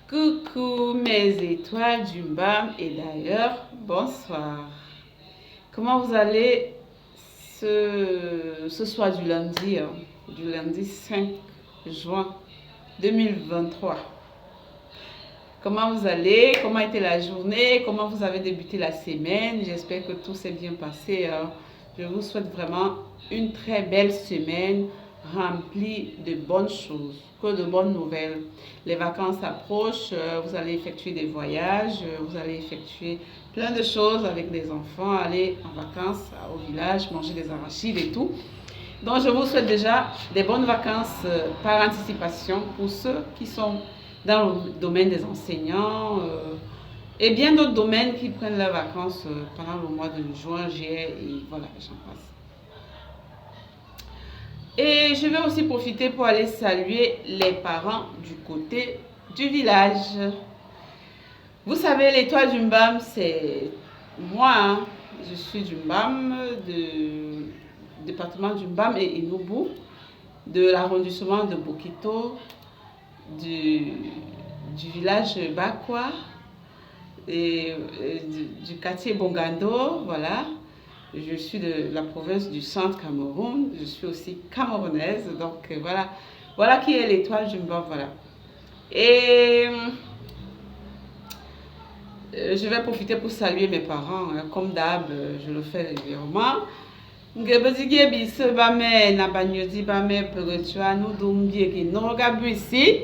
Coucou mes étoiles du BAM et d'ailleurs, bonsoir. Comment vous allez ce soir du lundi 5 juin 2023? Comment vous allez? Comment était la journée? Comment vous avez débuté la semaine? J'espère que tout s'est bien passé. Je vous souhaite vraiment une très belle semaine remplie de bonnes choses, que de bonnes nouvelles. Les vacances approchent, vous allez effectuer des voyages, vous allez effectuer plein de choses avec des enfants, aller en vacances au village, manger des arachides et tout. Donc je vous souhaite déjà des bonnes vacances par anticipation pour ceux qui sont dans le domaine des enseignants et bien d'autres domaines qui prennent leurs vacances pendant le mois de juin, juillet et voilà, j'en passe. Et je vais aussi profiter pour aller saluer les parents du côté du village. Vous savez, l'étoile du Mbam, c'est moi, hein. Je suis du Mbam, du département du Mbam et Inubu, de l'arrondissement de Bokito, du village Bakwa et du quartier Bongando, voilà. Je suis de la province du centre Cameroun, je suis aussi camerounaise, donc voilà. Voilà qui est l'étoile du Mbam, voilà. Et je vais profiter pour saluer mes parents, hein, comme d'hab, je le fais régulièrement. Ngebezige bise bame na banyozi bame peretua nous dombie ki noga buisi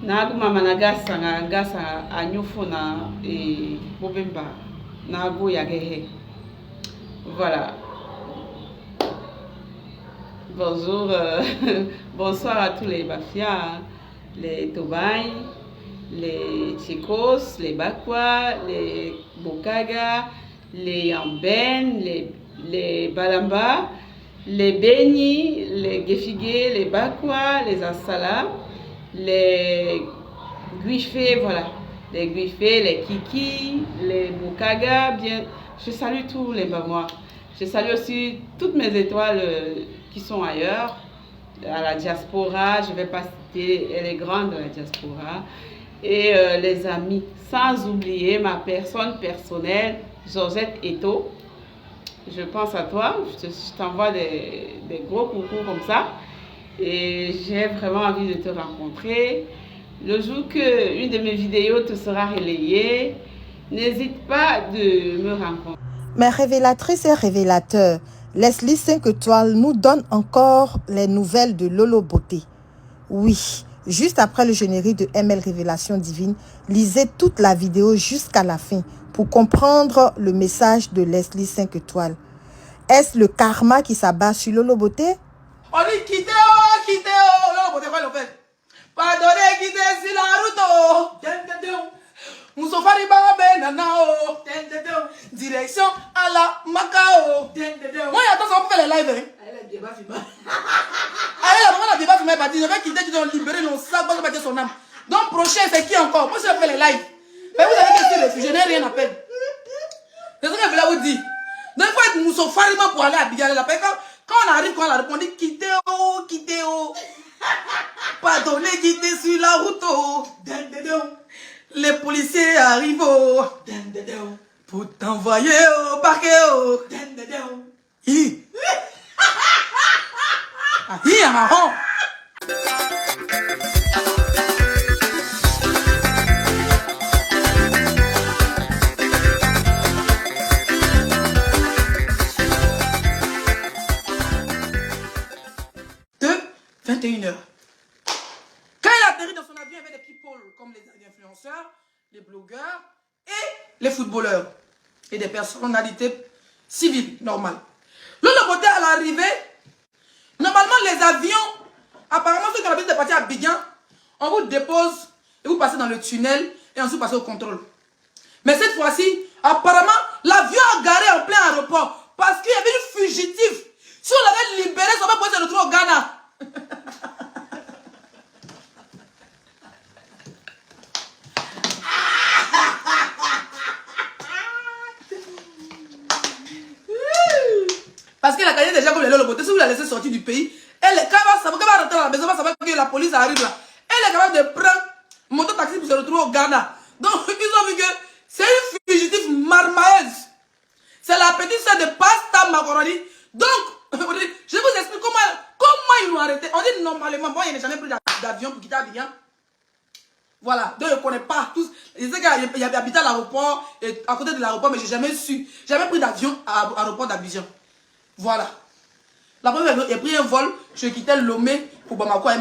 na mama na gasa anyofo na e bobemba na go yagehe. Voilà. Bonjour, bonsoir à tous les Bafia, les Tobaï, les Chicos, les Bakwa, les Bokaga, les Yamben, les Balamba, les Beni, les Gefigué, les Bakwa, les Asala, les Guifé, voilà, les Guifé, les Kiki, les Bokaga, bien, je salue tous les Bamois. Je salue aussi toutes mes étoiles qui sont ailleurs, à la diaspora, je ne vais pas citer, elle est grande de la diaspora, et les amis, sans oublier ma personne personnelle, Georgette Eto. Je pense à toi, je t'envoie des gros coucou comme ça, et j'ai vraiment envie de te rencontrer. Le jour qu'une de mes vidéos te sera relayée, n'hésite pas de me rencontrer. Mes révélatrices et révélateurs, Leslie 5 étoiles nous donne encore les nouvelles de Lolo Beauté. Oui, juste après le générique de ML Révélation Divine, lisez toute la vidéo jusqu'à la fin pour comprendre le message de Leslie 5 étoiles. Est-ce le karma qui s'abat sur Lolo Beauté? On dit quittez, Lolo Beauté, quoi le fait? Pardonnez, quittez sur la route. Moussofari Babe Nanao. Direction à la Macao. Moi, j'attends ça pour faire les lives. Allez, la débat filmé, je vais quitter, tu dois libérer nos sacs, pour battre son âme. Donc, prochain, c'est qui encore? Moi, je vais faire les lives. Mais vous savez que je suis réfugié, je n'ai rien à perdre. C'est ce que je voulais vous dire. Donc, il faut être Moussofari pour aller à Bigalé. Quand on arrive, on dit quittez, pardonnez, quittez sur la route. Les policiers arrivent pour t'envoyer au parquet. Marron. De 21h. Quand il atterrit dans son avion avec des people comme les influenceurs, les blogueurs et les footballeurs et des personnalités civiles normales. Lolo Beauté à l'arrivée, normalement les avions, apparemment ceux qui ont l'habitude de partir à Abidjan, on vous dépose et vous passez dans le tunnel et ensuite vous passez au contrôle. Mais cette fois-ci, apparemment l'avion a garé en plein aéroport parce qu'il y avait une fugitive. Si on l'avait libéré, ça aurait pu se retrouver au Ghana. Parce qu'elle a gagné déjà comme les Lolo Beauté. Si vous la laissez sortir du pays, elle, quand elle va rentrer dans la maison, elle va savoir que la police arrive là. Elle est capable de prendre moto taxi pour se se retrouver au Ghana. Donc, ils ont vu que c'est une fugitive marmailleuse. C'est la petite sœur de Pasta Macaroni. Donc, je vous explique comment ils l'ont arrêté. On dit normalement, moi, il n'a jamais pris d'avion pour quitter Abidjan. Voilà, donc je ne connais pas tous. Je sais qu'il y avait habité à l'aéroport, à côté de l'aéroport, mais je n'ai jamais su. Jamais pris d'avion à l'aéroport d'Abidjan. Voilà. La première fois, j'ai pris un vol, je quittais Lomé pour Bamako. La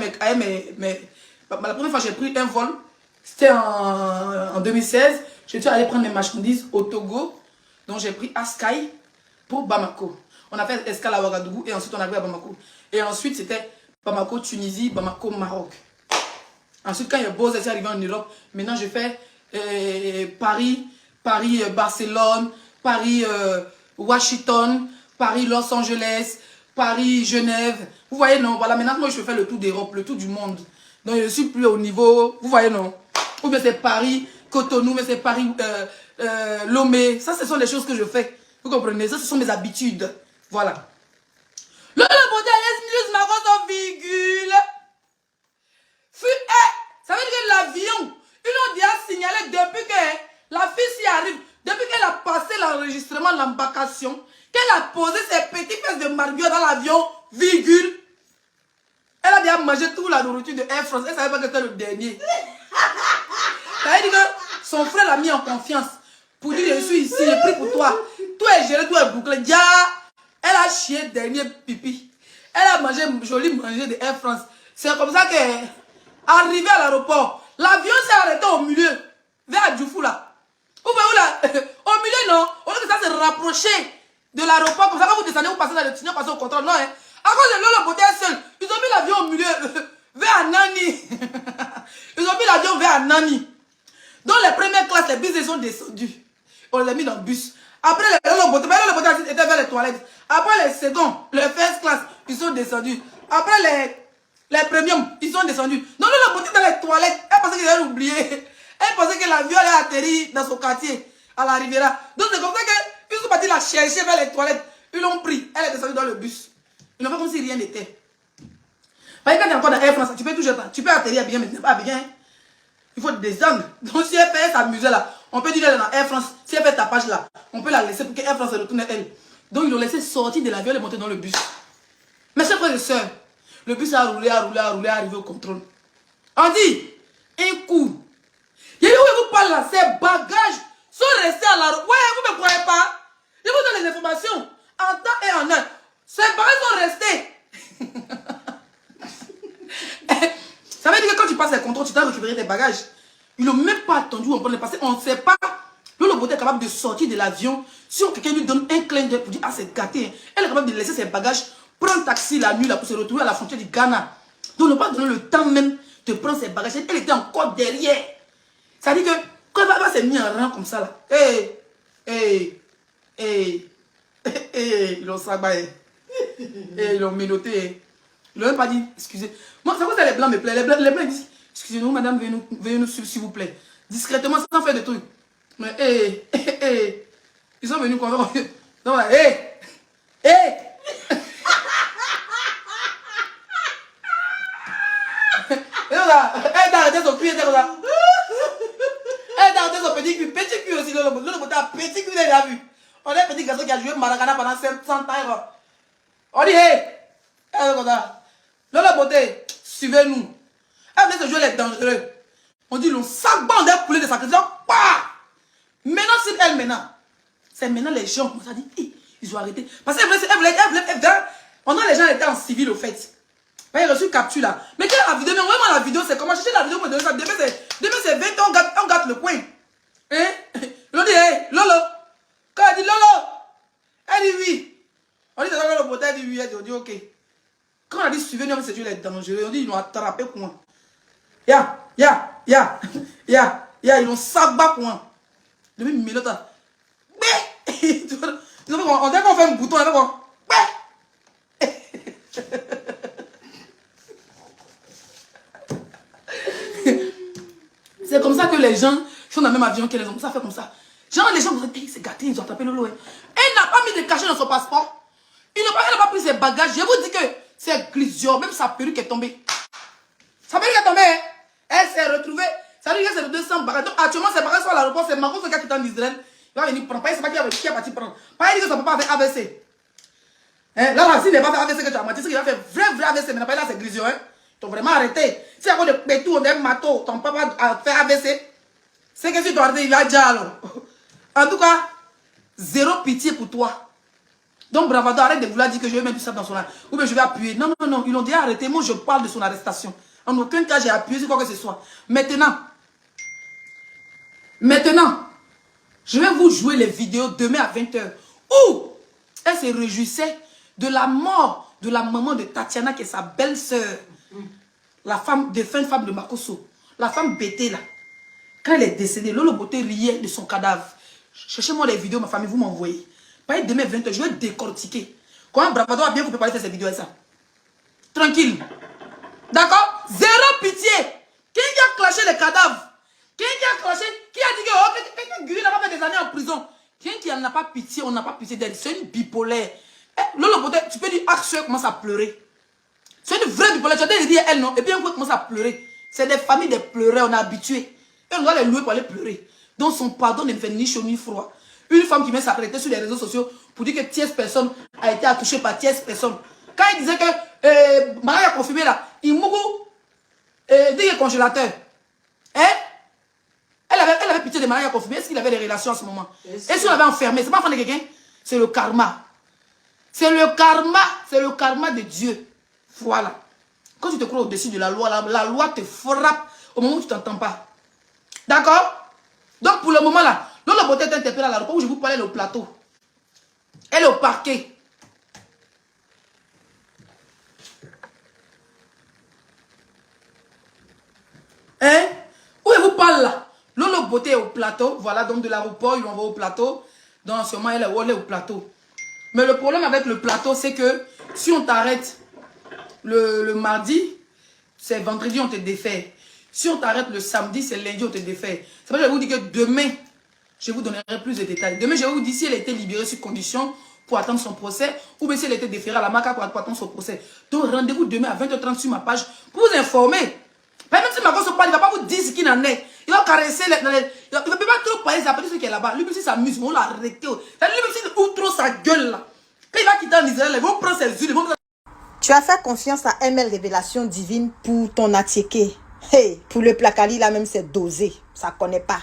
première fois, j'ai pris un vol, c'était en 2016. Je suis allé prendre mes marchandises au Togo. Donc, j'ai pris Askai pour Bamako. On a fait escale à Ouagadougou et ensuite on est arrivé à Bamako. Et ensuite, c'était Bamako, Tunisie, Bamako, Maroc. Ensuite, quand il y a beau, c'est arrivé en Europe. Maintenant, je fais Paris, Barcelone, Paris, Washington, Paris, Los Angeles, Paris, Genève. Vous voyez, non? Voilà, maintenant, moi, je fais le tour d'Europe, le tour du monde. Donc, je ne suis plus au niveau, vous voyez, non? Ou bien c'est Paris, Cotonou, mais c'est Paris, Lomé. Ça, ce sont les choses que je fais. Vous comprenez? Ça, ce sont mes habitudes. Voilà. Le beauté, yes, ma virgule. Ça veut dire que l'avion, ils l'ont déjà signalé depuis que la fille s'y arrive, depuis qu'elle a passé l'enregistrement de l'embarcation, qu'elle a posé ses petits fesses de marguerite dans l'avion, virgule. Elle a déjà mangé toute la nourriture de Air France. Elle ne savait pas que c'était le dernier. Ça veut dire que son frère l'a mis en confiance pour dire je suis ici, j'ai pris pour toi. Tout est géré, tout est bouclé. Déjà, elle a chié dernier pipi. Elle a mangé joli manger de Air France. C'est comme ça qu'elle arrivée à l'aéroport, l'avion s'est arrêté au milieu, vers Djoufou là. Vous voyez où là? Au milieu, non. Au lieu que ça se rapprocher de l'aéroport, comme ça, quand vous descendez, vous passez dans le tunnel, vous passez au contrôle. Non, hein. À cause de Lolo Beauté seul, ils ont mis l'avion au milieu, vers Nani. Ils ont mis l'avion vers Nani. Dans les premières classes, les bus, ils sont descendus. On les a mis dans le bus. Après, Lolo Beauté était vers les toilettes. Après, les seconds, les first class, ils sont descendus. Après, les premiums, ils sont descendus. Non, la beauté dans les toilettes. Elle pensait qu'ils avaient oublié. Elle pensait que l'avion allait atterrir dans son quartier, à la Riviera. Donc c'est comme ça qu'ils sont partis la chercher vers les toilettes. Ils l'ont pris. Elle est descendue dans le bus. Ils l'ont fait comme si rien n'était. Parce que quand tu es encore dans Air France, tu peux toujours tu peux atterrir à bien, mais ce n'est pas bien. Il faut descendre. Donc si elle fait s'amuser là, on peut dire elle est dans Air France. Si elle fait tapage là, on peut la laisser pour que Air France se retourne elle. Donc ils l'ont laissé sortir de l'avion et monter dans le bus. Mes chers frères et sœurs, le bus a roulé, arrivé au contrôle. On dit, un coup. Il y a où vous parlez là, ces bagages sont restés à la route. Ouais, vous ne me croyez pas? Je vous donne les informations. En temps et en heure. Ces bagages sont restés. Ça veut dire que quand tu passes les contrôles, tu dois récupérer tes bagages. Ils n'ont même pas attendu où on peut les passer. On ne sait pas. Le beauté est capable de sortir de l'avion. Si quelqu'un lui donne un clin d'œil pour dire, ah, c'est gâté. Elle est capable de laisser ses bagages, prendre un taxi la nuit là, pour se retrouver à la frontière du Ghana. Donc, ne pas donner le temps même de prendre ses bagages. Elle était encore derrière. Ça veut dire que quand elle s'est mise en rang comme ça là, ils l'ont sabaye. Ils l'ont menotté. Ils n'ont même pas dit, excusez. Moi, ça que les blancs me plaisent. Les blancs disent, excusez-nous, madame, veuillez nous suivre, s'il vous plaît. Discrètement, sans faire de trucs. Mais, ils sont venus comme ça. Donc, elle a arrêté son cul, elle a arrêté son petit cul aussi. Le beauté a petit cul, elle a vu. On est un petit garçon qui a joué Maracana pendant 100 ans. On dit, elle est comme ça. Le beauté, suivez-nous. Elle venait se jouer les dangereux. On dit, le sac bande est coulé de sa question. Maintenant, c'est elle maintenant. C'est maintenant les gens commencent à dire, ils ont arrêté. Parce qu'elle voulait, pendant les gens étaient en civil au fait. Il y a reçu capture là. Mais quelle est la vidéo? Mais vraiment la vidéo, c'est comment chercher la vidéo pour me donner ça. Demain c'est 20 ans, on gâte le coin. Hein? Ils ont dit, Lolo. Quand elle dit Lolo, elle dit oui. On dit, c'est ça, Lolo Beauté, elle dit oui. Elle dit, ok. Quand on a dit, suivez-nous, c'est Dieu les dangereux. On dit, ils l'ont attrapé pour moi. Ils l'ont sabat pour moi. Depuis une minute. On dirait qu'on fait un bouton. C'est comme ça que les gens sont dans le même avion que les hommes. Ça fait comme ça. Genre, les gens vous disent, c'est gâté, ils ont attrapé Lolo. Elle n'a pas mis de cachet dans son passeport. Elle n'a pas pris ses bagages. Je vous dis que c'est glissure. Même sa perruque est tombée. Sa perruque est tombée. Elle s'est retrouvée. Ça veut dire qu'elle s'est retrouvée sans bagage. Donc, actuellement, ses bagages sont à l'aéroport. C'est Marco, ce gars qui est en Israël. Il va venir prendre. Pas, c'est pas qui a parti prendre. Pas, il dit que son papa a fait AVC. Hein? Là, s'il n'est pas fait AVC que tu as menti, c'est qu'il a fait vrai AVC. Mais pas là, c'est Grisio. Hein? Ils t'ont vraiment arrêté. Si à cause de pétou, des matos, ton papa a fait AVC, c'est que si tu as arrêté, il va déjà alors. En tout cas, zéro pitié pour toi. Donc, Bravado, arrête de vouloir dire que je vais mettre ça dans son âge. Ou bien je vais appuyer. Non, non, non, ils l'ont déjà arrêté. Moi, je parle de son arrestation. En aucun cas, j'ai appuyé sur quoi que ce soit. Maintenant, je vais vous jouer les vidéos demain à 20 h où elle se réjouissait de la mort de la maman de Tatiana, qui est sa belle-sœur. La femme, défunte femme de Makosso. La femme bêtée là. Quand elle est décédée, Lolo Beauté riait de son cadavre. Cherchez-moi les vidéos, ma famille, vous m'envoyez. Par demain 20 h je vais décortiquer. Comment Bravado a bien préparé faire ces vidéos et ça. Tranquille. D'accord? Zéro pitié. Qui a clashé les cadavres? Qui a clashé? Qui a dit que Guy n'a pas fait des années en prison? Qui n'en a pas pitié, on n'a pas pitié d'elle. C'est une bipolaire. Lolo Beauté, tu peux dire, Axel commence à pleurer. C'est une vraie bipolaire. Tu as dit elle, non? Et puis on commence à pleurer. C'est des familles de pleureurs, on est habitué. Et on doit les louer pour aller pleurer. Donc son pardon ne fait ni chaud ni froid. Une femme qui met s'arrêter sur les réseaux sociaux pour dire que tierce personne a été attouchée par tierce personne. Quand il disait que Marie a confirmé là, il m'a dit le congélateur. Hein? Elle avait pitié de Marie a confirmé. Est-ce qu'il avait des relations à ce moment? Est-ce qu'il l'avait enfermé? C'est pas enfant de quelqu'un? C'est le karma. C'est le karma de Dieu. Voilà. Quand tu te crois au-dessus de la loi, la loi te frappe au moment où tu t'entends pas. D'accord? Donc pour le moment là, Lolo Beauté est interpellée à l'aéroport où je vous parlais au plateau. Elle est au parquet. Hein? Où elle vous parle là? Lolo Beauté est au plateau. Voilà, donc de l'aéroport, ils l'envoient au plateau. Donc en ce moment, elle est au plateau. Mais le problème avec le plateau, c'est que si on t'arrête le mardi, c'est vendredi, on te défait. Si on t'arrête le samedi, c'est lundi, on te défait. C'est pour ça que je vous dis que demain, je vous donnerai plus de détails. Demain, je vais vous dire si elle a été libérée sur condition pour attendre son procès ou bien si elle a été déférée à la MACA pour attendre son procès. Donc, rendez-vous demain à 20 h 30 sur ma page pour vous informer. Même si Marco se parle, il ne va pas vous dire ce qu'il en est. Il va caresser il ne peut pas trop parler, ça peut dire ce qui est là-bas. Lui, si s'amuse, on l'a arrêté. Lui, si il ouvre trop sa gueule là. Quand il va quitter en Israël, ils vont prendre ses huiles. Tu as fait confiance à ML Révélation Divine pour ton attiéké. Hey, pour le placali, là même, c'est dosé. Ça ne connaît pas.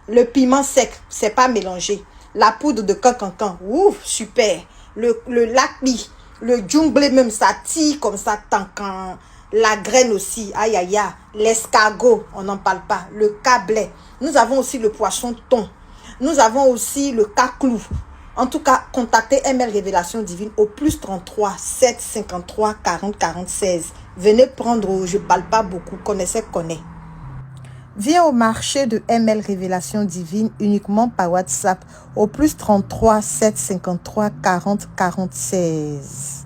Le piment sec, c'est pas mélangé. La poudre de cancan, ouf, super. Le lakmi, le djungle même, ça tire comme ça, tankan. La graine aussi, aïe aïe aïe. L'escargot, on n'en parle pas. Le cablé. Nous avons aussi le poisson thon. Nous avons aussi le caclou. En tout cas, contactez ML Révélation Divine au +33 753 40 40 16. Venez prendre, je ne parle pas beaucoup, connaissez. Viens au marché de ML Révélation Divine uniquement par WhatsApp au +33 753 40 40 16.